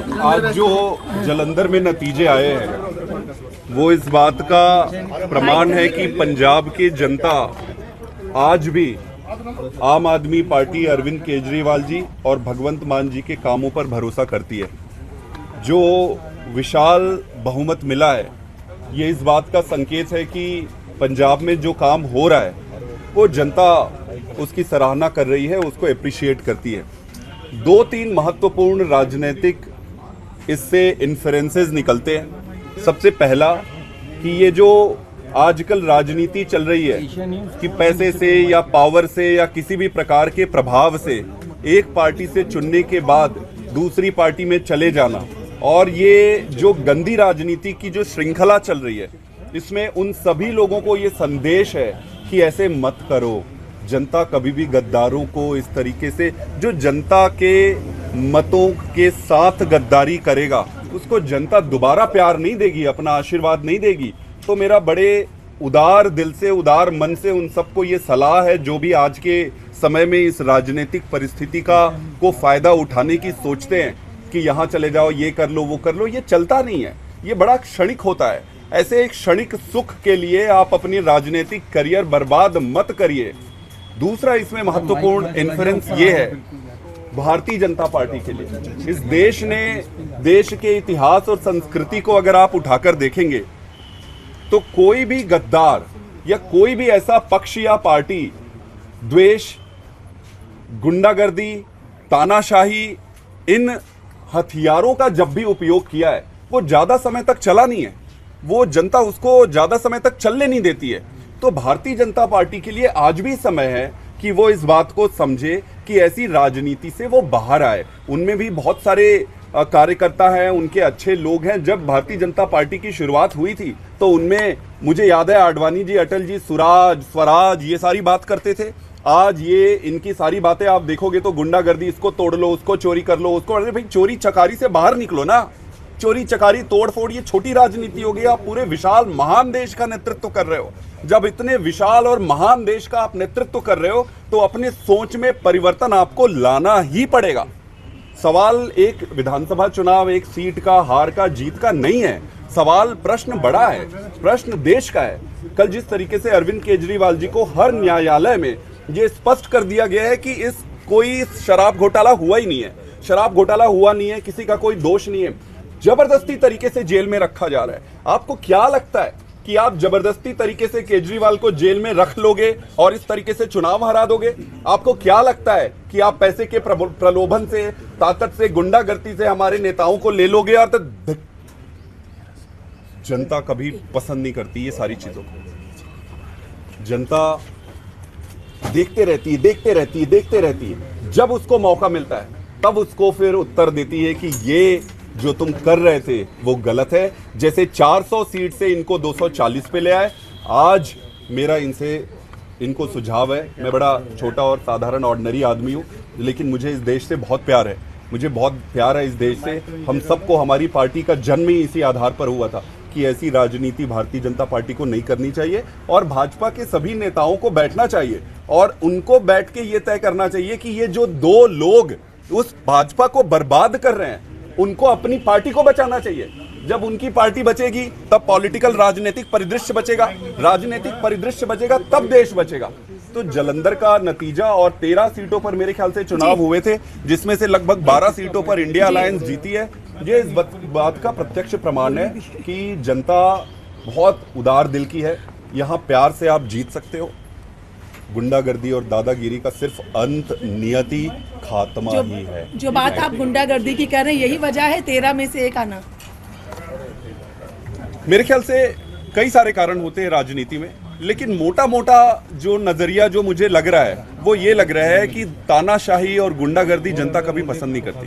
आज जो जालंधर में नतीजे आए हैं वो इस बात का प्रमाण है कि पंजाब की जनता आज भी आम आदमी पार्टी, अरविंद केजरीवाल जी और भगवंत मान जी के कामों पर भरोसा करती है। जो विशाल बहुमत मिला है ये इस बात का संकेत है कि पंजाब में जो काम हो रहा है वो जनता उसकी सराहना कर रही है, उसको एप्रिशिएट करती है। दो तीन महत्वपूर्ण राजनीतिक इससे इन्फ्रेंसेस निकलते हैं। सबसे पहला कि ये जो आजकल राजनीति चल रही है कि पैसे से या पावर से या किसी भी प्रकार के प्रभाव से एक पार्टी से चुनने के बाद दूसरी पार्टी में चले जाना, और ये जो गंदी राजनीति की जो श्रृंखला चल रही है, इसमें उन सभी लोगों को ये संदेश है कि ऐसे मत करो। जनता कभी भी गद्दारों को इस तरीके से, जो जनता के मतों के साथ गद्दारी करेगा उसको जनता दोबारा प्यार नहीं देगी, अपना आशीर्वाद नहीं देगी। तो मेरा बड़े उदार दिल से, उदार मन से उन सबको ये सलाह है जो भी आज के समय में इस राजनीतिक परिस्थिति को फायदा उठाने की सोचते हैं कि यहाँ चले जाओ, ये कर लो, वो कर लो। ये चलता नहीं है, ये बड़ा क्षणिक होता है। ऐसे एक क्षणिक सुख के लिए आप अपनी राजनीतिक करियर बर्बाद मत करिए। दूसरा इसमें महत्वपूर्ण इन्फ्रेंस ये है भारतीय जनता पार्टी के लिए। इस देश ने, देश के इतिहास और संस्कृति को अगर आप उठाकर देखेंगे तो कोई भी गद्दार या कोई भी ऐसा पक्ष या पार्टी द्वेष, गुंडागर्दी, तानाशाही, इन हथियारों का जब भी उपयोग किया है वो ज्यादा समय तक चला नहीं है, वो जनता उसको ज्यादा समय तक चलने नहीं देती है। तो भारतीय जनता पार्टी के लिए आज भी समय है कि वो इस बात को समझे कि ऐसी राजनीति से वो बाहर आए। उनमें भी बहुत सारे कार्यकर्ता हैं, उनके अच्छे लोग हैं। जब भारतीय जनता पार्टी की शुरुआत हुई थी तो उनमें मुझे याद है आडवाणी जी, अटल जी, स्वराज ये सारी बात करते थे। आज ये इनकी सारी बातें आप देखोगे तो गुंडागर्दी, इसको तोड़ लो, उसको चोरी कर लो, उसको, अरे भाई चोरी चकारी से बाहर निकलो ना। चोरी चकारी, तोड़ फोड़ ये छोटी राजनीति होगी। आप पूरे विशाल महान देश का नेतृत्व कर रहे हो। जब इतने विशाल और महान देश का आप नेतृत्व कर रहे हो तो अपने सोच में परिवर्तन आपको लाना ही पड़ेगा। सवाल एक विधानसभा चुनाव, एक सीट का, हार का, जीत का नहीं है। सवाल, प्रश्न बड़ा है, प्रश्न देश का है। कल जिस तरीके से अरविंद केजरीवाल जी को हर न्यायालय में ये स्पष्ट कर दिया गया है कि इस कोई शराब घोटाला हुआ ही नहीं है, शराब घोटाला हुआ नहीं है, किसी का कोई दोष नहीं है, जबरदस्ती तरीके से जेल में रखा जा रहा है। आपको क्या लगता है कि आप जबरदस्ती तरीके से केजरीवाल को जेल में रख लोगे और इस तरीके से चुनाव हरा दोगे? आपको क्या लगता है कि आप पैसे के प्रलोभन से, ताकत से, गुंडागर्दी से हमारे नेताओं को ले लोगे? और तो जनता कभी पसंद नहीं करती ये सारी चीजों को। जनता देखते रहती है, देखते रहती है, देखते रहती है। जब उसको मौका मिलता है तब उसको फिर उत्तर देती है कि ये जो तुम कर रहे थे वो गलत है। जैसे 400 सीट से इनको 240 पे ले आए। आज मेरा इनको सुझाव है, मैं बड़ा छोटा और साधारण ऑर्डिनरी आदमी हूँ, लेकिन मुझे इस देश से बहुत प्यार है, मुझे बहुत प्यार है इस देश से। हम सबको, हमारी पार्टी का जन्म ही इसी आधार पर हुआ था कि ऐसी राजनीति भारतीय जनता पार्टी को नहीं करनी चाहिए और भाजपा के सभी नेताओं को बैठना चाहिए और उनको बैठ के ये तय करना चाहिए कि ये जो दो लोग उस भाजपा को बर्बाद कर रहे हैं उनको अपनी पार्टी को बचाना चाहिए। जब उनकी पार्टी बचेगी तब पॉलिटिकल राजनीतिक परिदृश्य बचेगा, राजनीतिक परिदृश्य बचेगा तब देश बचेगा। तो जालंधर का नतीजा, और 13 सीटों पर मेरे ख्याल से चुनाव हुए थे जिसमें से लगभग 12 सीटों पर इंडिया अलायंस जीती है। ये इस बात का प्रत्यक्ष प्रमाण है कि जनता बहुत उदार दिल की है। यहाँ प्यार से आप जीत सकते हो। गुंडागर्दी और दादागिरी का सिर्फ अंत, नियति, खात्मा ही है। जो बात आप गुंडागर्दी की कह रहे हैं यही वजह है 13 में से एक आना? मेरे ख्याल से कई सारे कारण होते हैं राजनीति में, लेकिन मोटा मोटा जो नजरिया जो मुझे लग रहा है वो ये लग रहा है कि तानाशाही और गुंडागर्दी जनता कभी पसंद नहीं करती।